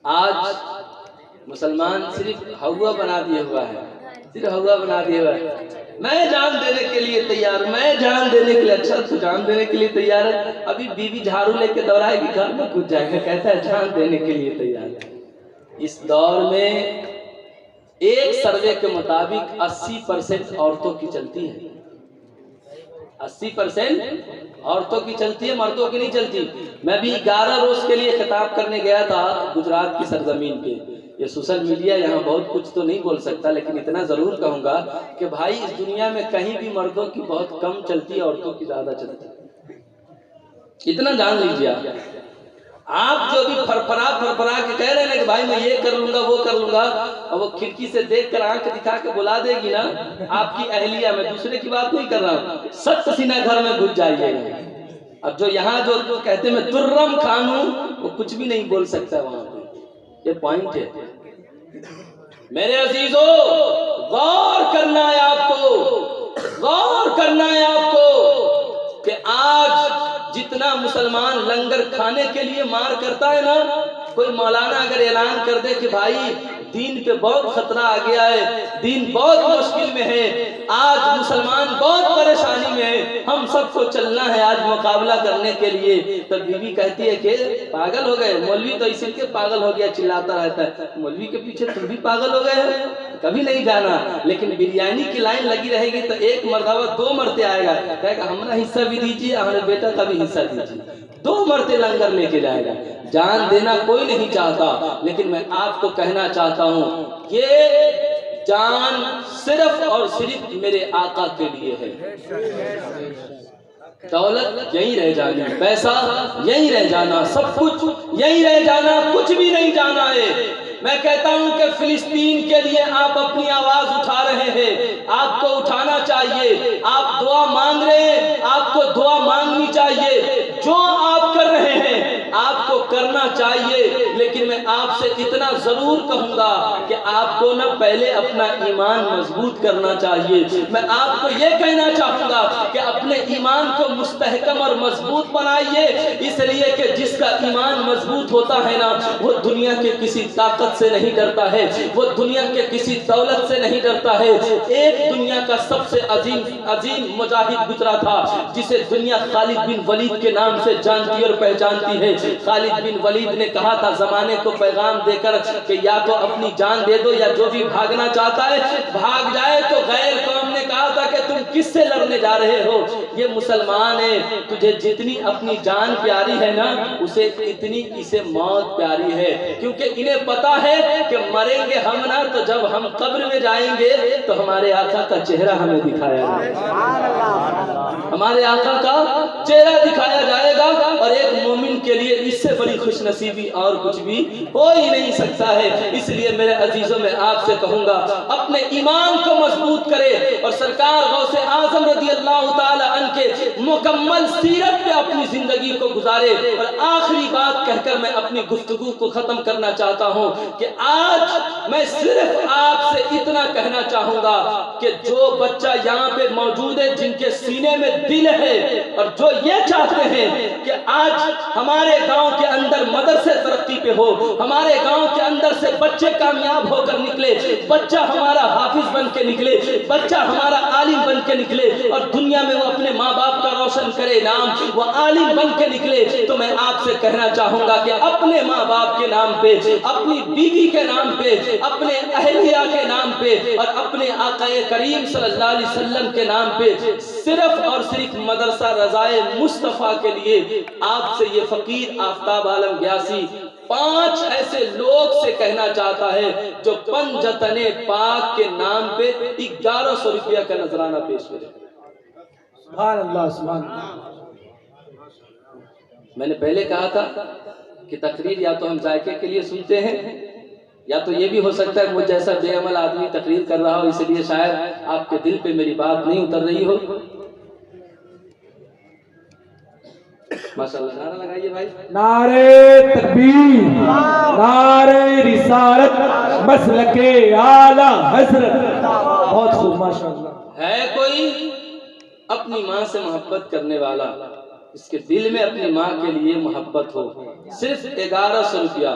آج مسلمان صرف ہوا بنا دیا ہوا ہے، صرف ہوا بنا دیا ہوا ہے، میں جان دینے کے لیے تیار، میں جان دینے کے لیے۔ اچھا تو جان دینے کے لیے تیار ہے، ابھی بیوی جھاڑو لے کے دوڑائے گی، گھر میں کود جائے گا، کہتا ہے جان دینے کے لیے تیار ہے۔ اس دور میں ایک سروے کے مطابق 80% عورتوں کی چلتی ہے، 80% عورتوں کی چلتی ہے، مردوں کی نہیں چلتی۔ میں بھی 11 روز کے لیے خطاب کرنے گیا تھا گجرات کی سرزمین پہ۔ یہ سوشل میڈیا یہاں بہت کچھ تو نہیں بول سکتا، لیکن اتنا ضرور کہوں گا کہ بھائی اس دنیا میں کہیں بھی مردوں کی بہت کم چلتی ہے، عورتوں کی زیادہ چلتی ہے، اتنا جان لیجیے۔ آپ جو بھی فرفرا کے کہہ رہے ہیں کہ بھائی میں یہ کر لوں گا وہ کر لوں گا، اور وہ کھڑکی سے دیکھ کر آنکھ دکھا کے بلا دے گی نا آپ کی اہلیہ، میں دوسرے کی بات نہیں کر رہا ہوں، سخت سینہ گھر میں گھس جائیے گا۔ اب جو یہاں جو کہتے ہیں میں ترم خان ہوں، وہ کچھ بھی نہیں بول سکتا وہاں پہ، یہ پوائنٹ ہے۔ میرے عزیزو، غور کرنا ہے آپ کو، غور کرنا ہے آپ کو کہ آج جتنا مسلمان لنگر کھانے کے لیے مار کرتا ہے نا، کوئی مولانا اگر اعلان کر دے کہ بھائی دین پہ بہت خطرہ آ گیا ہے، دین بہت مشکل میں ہے، آج مسلمان بہت پریشانی میں ہے، ہم سب کو چلنا ہے آج مقابلہ کرنے کے لیے، تو بیوی کہتی ہے کہ پاگل ہو گئے، مولوی تو اسی کے پاگل ہو گیا چلاتا رہتا ہے، مولوی کے پیچھے تم بھی پاگل ہو گئے ہو، کبھی نہیں جانا۔ لیکن بریانی کی لائن لگی رہے گی تو ایک مرتبہ 2 مرتے آئے گا، کہے گا ہمارا حصہ بھی دیجیے، ہمارے بیٹا کا بھی حصہ دیجیے، 2 مرتے لنگر لے کے جائے گا۔ جان دینا کوئی نہیں چاہتا، لیکن میں آپ کو کہنا چاہتا ہوں یہ جان صرف اور صرف میرے آقا کے لیے ہے۔ دولت یہیں رہ جانا، پیسہ یہیں رہ جانا، سب کچھ یہیں رہ جانا، کچھ بھی نہیں جانا ہے۔ میں کہتا ہوں کہ فلسطین کے لیے آپ اپنی آواز اٹھا رہے ہیں، آپ کو اٹھانا چاہیے، آپ دعا مانگ رہے ہیں، آپ کو دعا مانگنی چاہیے، جو آپ کر رہے ہیں آپ کو کرنا چاہیے، لیکن میں آپ سے اتنا ضرور کہوں گا کہ آپ کو نہ پہلے اپنا ایمان مضبوط کرنا چاہیے۔ میں آپ کو یہ کہنا چاہوں گا کہ اپنے ایمان کو مستحکم اور مضبوط بنائیے، اس لیے کہ جس کا ایمان مضبوط ہوتا ہے نا، وہ دنیا کے کسی طاقت سے نہیں ڈرتا ہے، وہ دنیا کے کسی دولت سے نہیں ڈرتا ہے۔ ایک دنیا کا سب سے عظیم مجاہد گزرا تھا جسے دنیا خالد بن ولید کے نام سے جانتی اور پہچانتی ہے۔ خالد بن ولید نے کہا تھا زمانے کو پیغام دے کر کہ یا تو اپنی جان دے دو یا جو بھی بھاگنا چاہتا ہے بھاگ جائے، تو غیر قوم نے کہا تھا کہ تم کس سے لڑنے جا رہے ہو؟ یہ مسلمان ہے، تجھے جتنی اپنی جان پیاری ہے نا، اسے اتنی اسے موت پیاری ہے، کیونکہ انہیں پتا ہے کہ مریں گے ہم نا، تو جب ہم قبر میں جائیں گے تو ہمارے آقا کا چہرہ ہمیں دکھایا جائے گا، ہمارے آقا کا چہرہ دکھایا جائے گا، اور ایک مومن کے لیے اس سے بڑی خوش نصیبی اور کچھ بھی ہو ہی نہیں سکتا ہے۔ اس لیے میرے عزیزوں میں آپ سے کہوں گا اپنے ایمان کو مضبوط کرے، اور سرکار غوث اعظم رضی اللہ تعالی عنہ کے مکمل سیرت پہ اپنی زندگی کو گزارے۔ اور آخری بات کہہ کر میں اپنی گفتگو کو ختم کرنا چاہتا ہوں کہ آج میں صرف آپ سے اتنا کہنا چاہوں گا کہ جو بچہ یہاں پہ موجود ہے جن کے سینے میں دل ہے اور جو یہ چاہتے ہیں کہ آج ہمارے گاؤں کے اندر مدرسے ترقی پہ ہو، ہمارے گاؤں کے اندر سے بچے کامیاب ہو کر نکلے، بچہ ہمارا حافظ بن کے نکلے، بچہ ہمارا عالم بن کے نکلے، اور دنیا میں وہ اپنے ماں باپ کا روشن کرے نام، وہ عالم بن کے نکلے، تو میں آپ سے کہنا چاہوں گا کہ اپنے ماں باپ کے نام پہ، اپنی بیوی کے نام پہ، اپنے اہلیہ کے نام پہ، اور اپنے آقا کریم صلی اللہ علیہ وسلم کے نام پہ صرف اور صرف مدرسہ رضائے مصطفیٰ کے لیے آپ سے یہ فقیر آفتاب عالم گیاسی 5 ایسے لوگ سے کہنا چاہتا ہے جو پنجتن پاک کے نام پہ 1100 روپیہ کا نذرانہ پیش کرے۔ سبحان اللہ، سبحان اللہ۔ میں نے پہلے کہا تھا کہ تقریر یا تو ہم ذائقے کے لیے سنتے ہیں، یا تو یہ بھی ہو سکتا ہے مجھ جیسا بے عمل آدمی تقریر کر رہا ہو، اس لیے شاید آپ کے دل پہ میری بات نہیں اتر رہی ہو۔ ماشاءاللہ، نعرہ لگائیے بھائی۔ نعرہ تکبیر، نعرہ رسالت، مسلک اعلی حضرت۔ بہت خوب، ماشاءاللہ۔ ہے کوئی اپنی ماں سے محبت کرنے والا، اس کے دل میں اپنی ماں کے لیے محبت ہو، صرف 1100 روپیہ